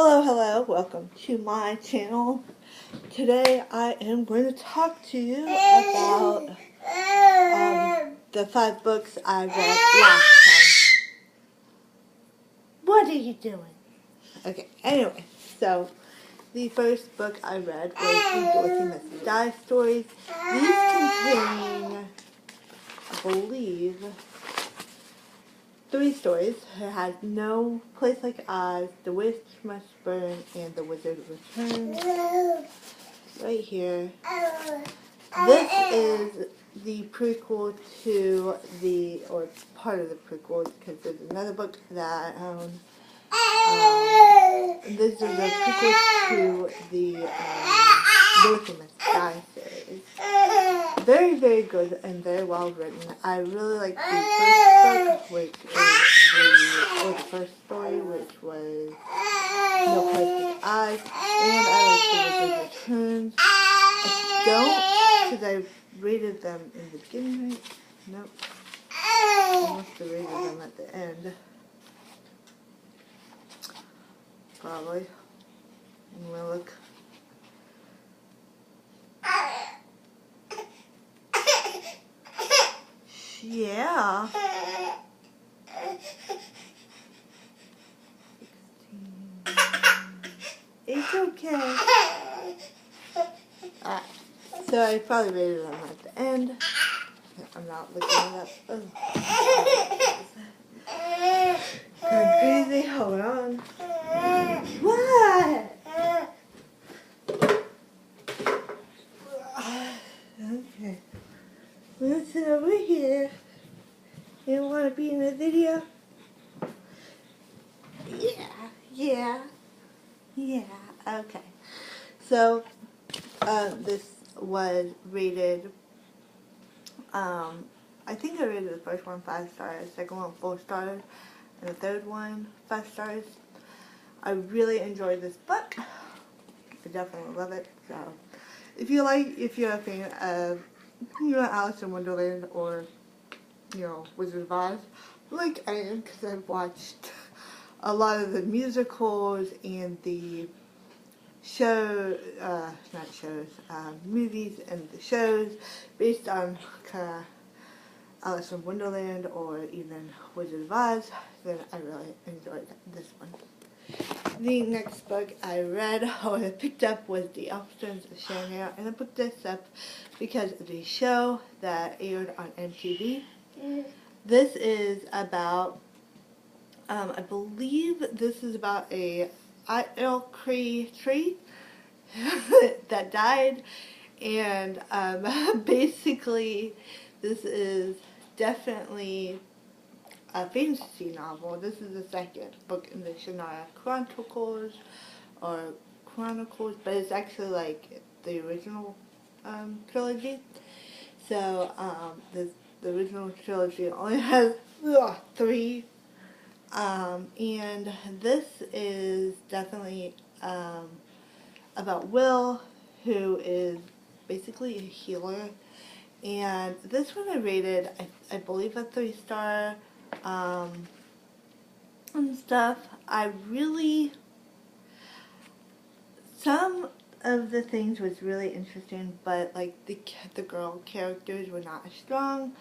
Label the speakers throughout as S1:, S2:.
S1: Hello, welcome to my channel. Today I am going to talk to you about the 5 books I read last time. What are you doing? Okay, anyway, so the first book I read was the Dorothy Must Die stories. These contain, I believe, 3 stories. It has No Place Like Oz, The Witch Must Burn, and The Wizard Returns. Right here. This is the prequel to or part of the prequel, because there's another book that I own. This is the prequel to the Dorothy Must Die series. Very, very good and very well written. I really like the first book, which is the first story, which was No Place Like Oz, and I like The Wizard Returns. I don't, because I rated them in the beginning, right? Nope. I must have rated them at the end. Probably. I'm gonna look. Yeah. 16. It's okay. Alright. So I probably rated them at the end. I'm not looking it up. Going crazy. Hold on. What? Okay. Listen over here. You don't want to be in the video? Yeah. Okay. So, this was rated, I think I rated the first one 5 stars, the second one 4 stars, and the third one 5 stars. I really enjoyed this book. I definitely love it. So, if you're a fan of, Alice in Wonderland or, Wizard of Oz, like I am, because I've watched a lot of the musicals and the movies and the shows based on Alice in Wonderland or even Wizard of Oz, then I really enjoyed this one. The next book I read or I picked up was The Elfstones of Shannara, and I picked this up because of the show that aired on MTV. This is about, I believe this is about a Ailcree tree that died, and basically this is definitely a fantasy novel. This is the second book in the Shannara Chronicles, but it's actually like the original trilogy. So the original trilogy only has 3, and this is definitely about Will, who is basically a healer. And this one I rated, I believe, a 3 star, and stuff. Some of the things was really interesting, but like the girl characters were not as strong,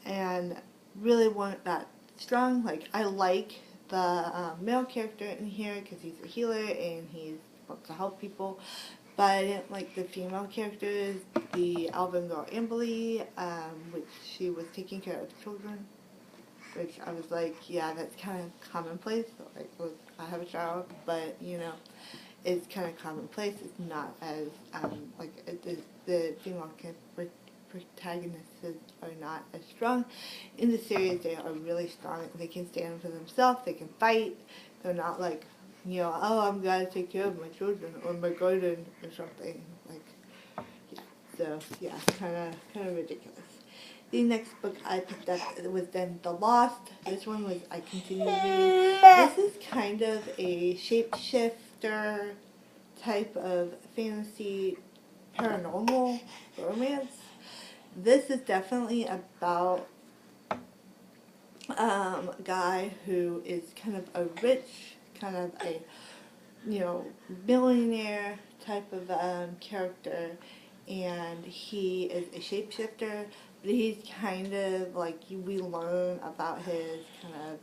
S1: and really weren't that strong. Like, I like the male character in here because he's a healer and he wants to help people, but I didn't like the female characters, the Alvin girl Amberly, which she was taking care of children, which I was like, yeah, that's kind of commonplace. Like, I have a child, but it's kind of commonplace. It's not as the female protagonists are not as strong. In the series, they are really strong. They can stand for themselves. They can fight. They're not like, oh, I'm gonna take care of my children or my garden or something. Like, yeah. So yeah, kind of ridiculous. The next book I picked up was then The Lost. This one was I continued reading. This is kind of a shapeshifter type of fantasy paranormal romance. This is definitely about a guy who is kind of a rich, kind of a millionaire type of character, and he is a shapeshifter, but he's kind of like, we learn about his kind of,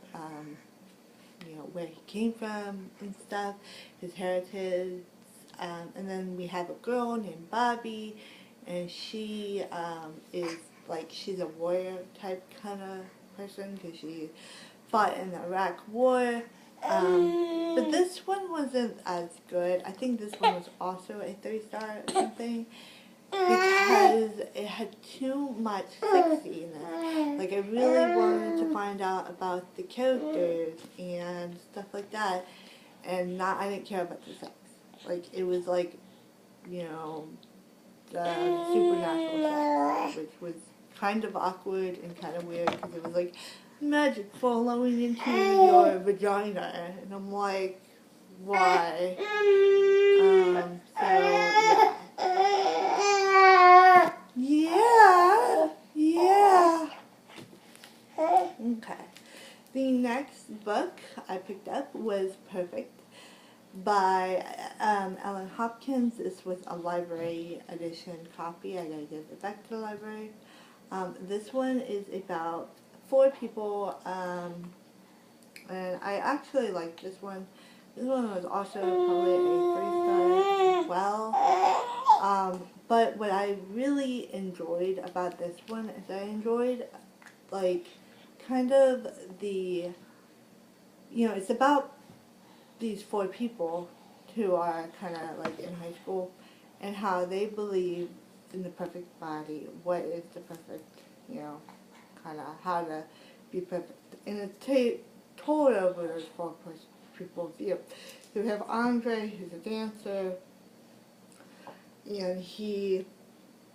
S1: where he came from and stuff, his heritage, and then we have a girl named Bobby, and she is like, she's a warrior type kind of person because she fought in the Iraq War. But this one wasn't as good. I think this one was also a 3-star or something because it had too much sexiness. Like, I really wanted to find out about the characters and stuff like that, and I didn't care about the sex. Like, it was like, the supernatural sex, which was kind of awkward and kind of weird because it was like magic following into your vagina, and I'm like, why? Yeah. Okay. The next book I picked up was Perfect by Ellen Hopkins. This was a library edition copy. I gotta give it back to the library. This one is about 4 people, and I actually like this one. This one was also probably a 3-star as well. But what I really enjoyed about this one is I enjoyed, like, kind of the, it's about these 4 people who are kind of like in high school and how they believe in the perfect body, what is the perfect, kind of how to be perfect. And it's told over those 4 people's view. So we have Andre, who's a dancer, and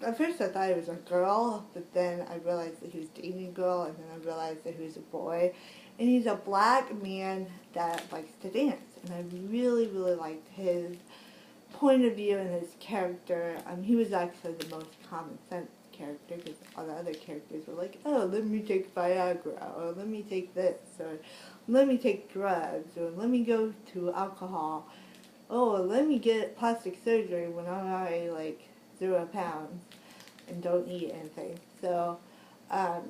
S1: at first I thought he was a girl, but then I realized that he was dating a girl, and then I realized that he was a boy. And he's a black man that likes to dance, and I really, really liked his point of view and his character. He was actually the most common sense character, because all the other characters were like, oh, let me take Viagra, or let me take this, or let me take drugs, or let me go to alcohol, oh, let me get plastic surgery when I'm already like 0 pounds and don't eat anything. So, yeah.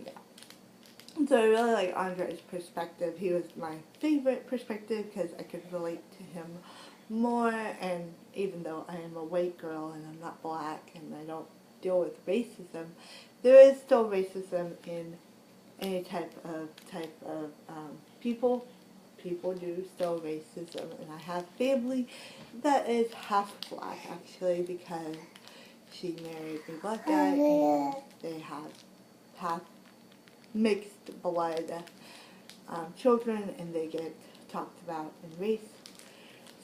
S1: So I really like Andre's perspective. He was my favorite perspective because I could relate to him more, and even though I am a white girl and I'm not black and I don't deal with racism, there is still racism in any type of people. People do still racism, and I have family that is half black actually, because she married a black guy and they have half mixed blood children, and they get talked about in race.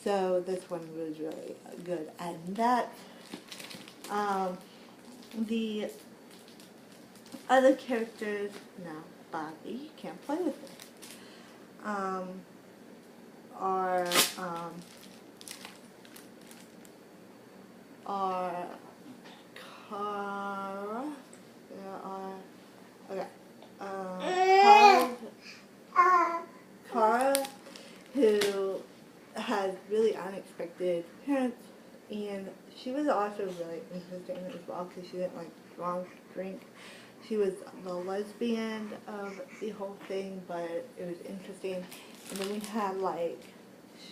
S1: So this one was really good at that. The other characters, no, Bobby can't play with it. Are Cara. There are, okay. Cara, who has really unexpected parents, and she was also really interesting as well because she didn't like strong drink. She was the lesbian of the whole thing, but it was interesting. And then we had like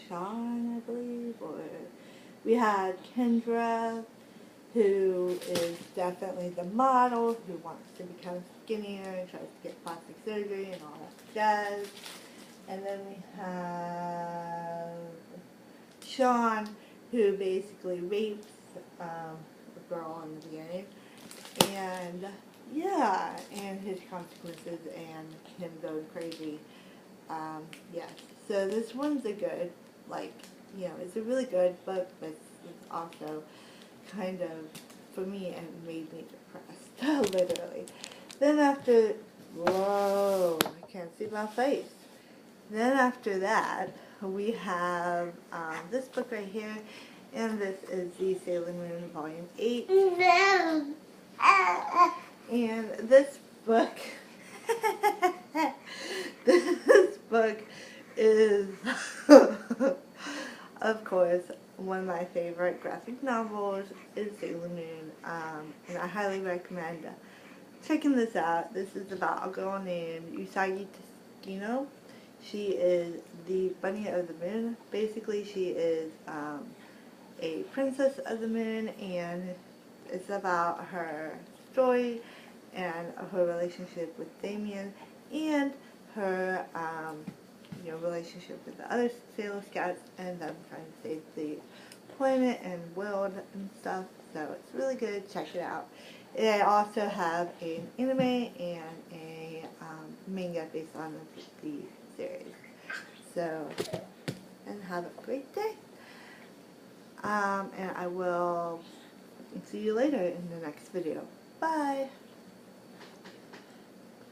S1: Sean, I believe, or we had Kendra, who is definitely the model, who wants to become skinnier and tries to get plastic surgery and all that jazz. And then we have Sean, who basically rapes a girl in the beginning. And yeah, and his consequences and him going crazy. Yes. So this one's a good, like, it's a really good book, but it's also kind of, for me, it made me depressed, literally. Then after, whoa, I can't see my face. Then after that, we have this book right here, and this is the Sailor Moon Volume 8. And this book, this book is of course, one of my favorite graphic novels is Sailor Moon, and I highly recommend checking this out. This is about a girl named Usagi Tsukino. She is the Bunny of the Moon. Basically, she is a princess of the moon, and it's about her story and her relationship with Damien and her relationship with the other Sailor Scouts and them trying to save the planet and world and stuff. So it's really good. Check it out. I also have an anime and a manga based on the series. So, and have a great day. And I will see you later in the next video. Bye!